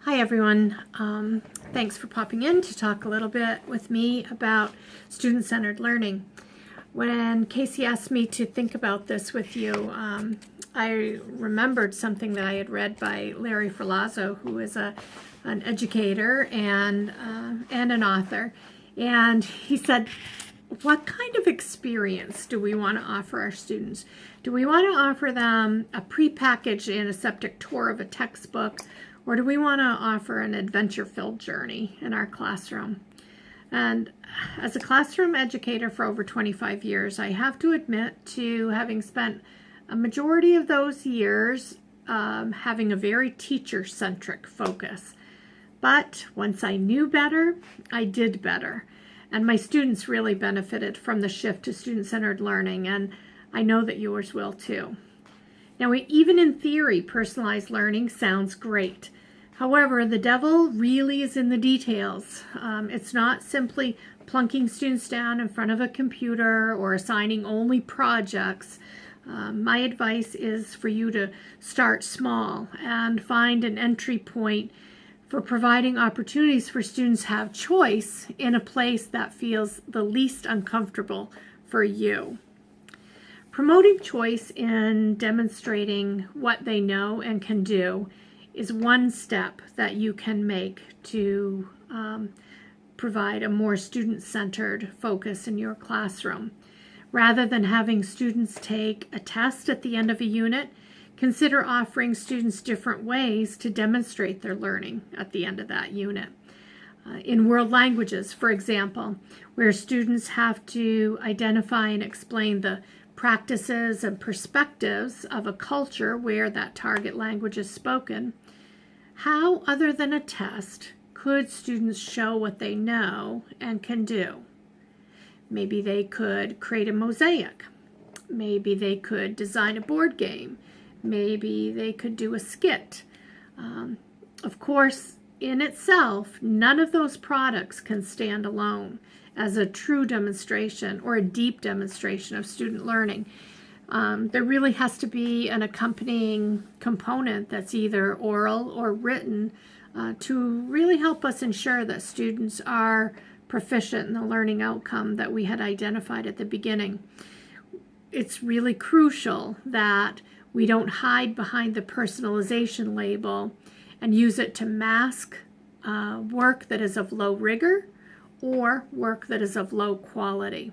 Hi everyone. Thanks for popping in to talk a little bit with me about student-centered learning. When Casey asked me to think about this with you, I remembered something that I had read by Larry Ferlazzo, who is an educator and an author. And he said, what kind of experience do we want to offer our students? Do we want to offer them a prepackaged antiseptic tour of a textbook, or do we want to offer an adventure-filled journey in our classroom? And as a classroom educator for over 25 years, I have to admit to having spent a majority of those years having a very teacher-centric focus. But once I knew better, I did better. And my students really benefited from the shift to student-centered learning, and I know that yours will too. Now, even in theory, personalized learning sounds great. However, the devil really is in the details. It's not simply plunking students down in front of a computer or assigning only projects. My advice is for you to start small and find an entry point for providing opportunities for students to have choice in a place that feels the least uncomfortable for you. Promoting choice in demonstrating what they know and can do is one step that you can make to provide a more student-centered focus in your classroom. Rather than having students take a test at the end of a unit, consider offering students different ways to demonstrate their learning at the end of that unit. In world languages, for example, where students have to identify and explain the practices and perspectives of a culture where that target language is spoken, how, other than a test, could students show what they know and can do? Maybe they could create a mosaic. Maybe they could design a board game. Maybe they could do a skit. Of course, in itself, none of those products can stand alone as a true demonstration or a deep demonstration of student learning. There really has to be an accompanying component that's either oral or written to really help us ensure that students are proficient in the learning outcome that we had identified at the beginning. It's really crucial that we don't hide behind the personalization label and use it to mask work that is of low rigor or work that is of low quality.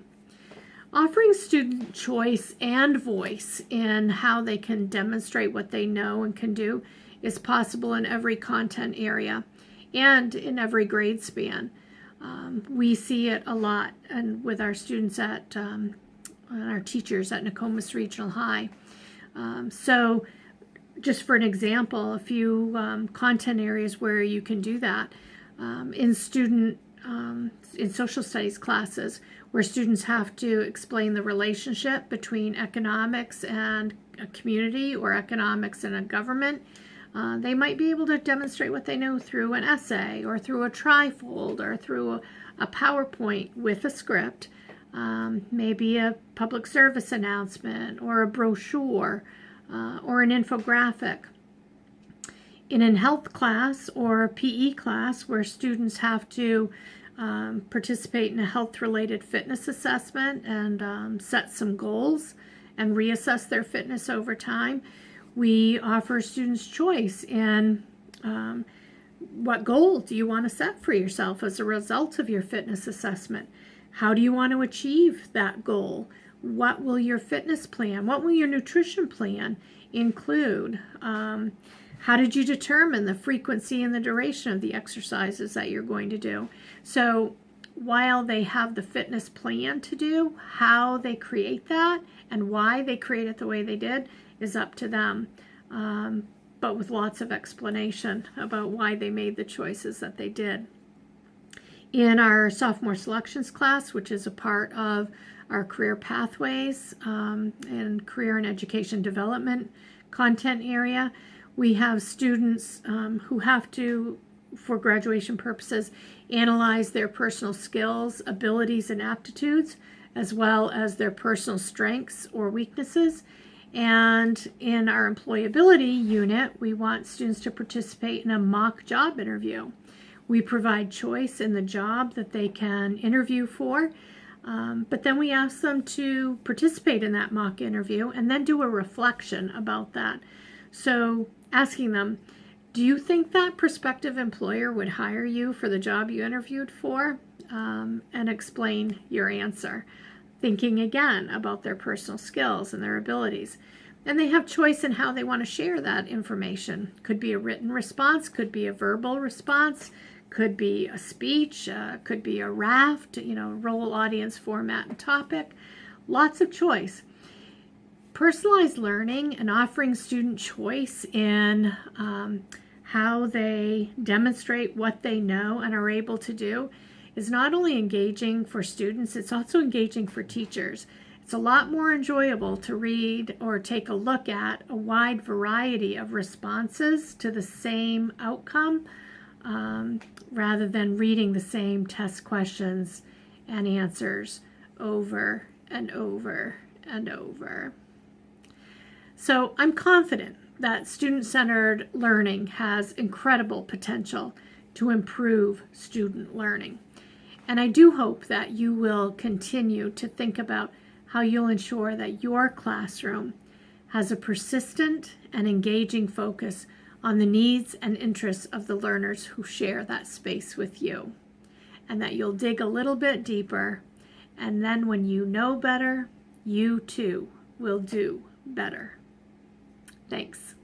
Offering student choice and voice in how they can demonstrate what they know and can do is possible in every content area and in every grade span. We see it a lot and with our students at our teachers at Nokomis Regional High. So just for an example, a few content areas where you can do that in social studies classes, where students have to explain the relationship between economics and a community or economics and a government. They might be able to demonstrate what they know through an essay or through a trifold or through a PowerPoint with a script, maybe a public service announcement or a brochure or an infographic. In a health class or a PE class where students have to participate in a health-related fitness assessment and set some goals and reassess their fitness over time, we offer students choice in what goal do you want to set for yourself as a result of your fitness assessment? How do you want to achieve that goal? What will your fitness plan, what will your nutrition plan include? How did you determine the frequency and the duration of the exercises that you're going to do? So while they have the fitness plan to do, how they create that and why they create it the way they did is up to them, but with lots of explanation about why they made the choices that they did. In our sophomore selections class, which is a part of our career pathways and career and education development content area, we have students who have to, for graduation purposes, analyze their personal skills, abilities, and aptitudes, as well as their personal strengths or weaknesses, And in our employability unit, we want students to participate in a mock job interview. We provide choice in the job that they can interview for, but then we ask them to participate in that mock interview and then do a reflection about that. So asking them, do you think that prospective employer would hire you for the job you interviewed for? And explain your answer. Thinking again about their personal skills and their abilities. And they have choice in how they want to share that information. Could be a written response, could be a verbal response, could be a speech, could be a raft, role, audience, format, and topic. Lots of choice. Personalized learning and offering student choice in how they demonstrate what they know and are able to do is not only engaging for students, it's also engaging for teachers. It's a lot more enjoyable to read or take a look at a wide variety of responses to the same outcome rather than reading the same test questions and answers over and over and over. So I'm confident that student-centered learning has incredible potential to improve student learning. And I do hope that you will continue to think about how you'll ensure that your classroom has a persistent and engaging focus on the needs and interests of the learners who share that space with you. And that you'll dig a little bit deeper, and then when you know better, you too will do better. Thanks.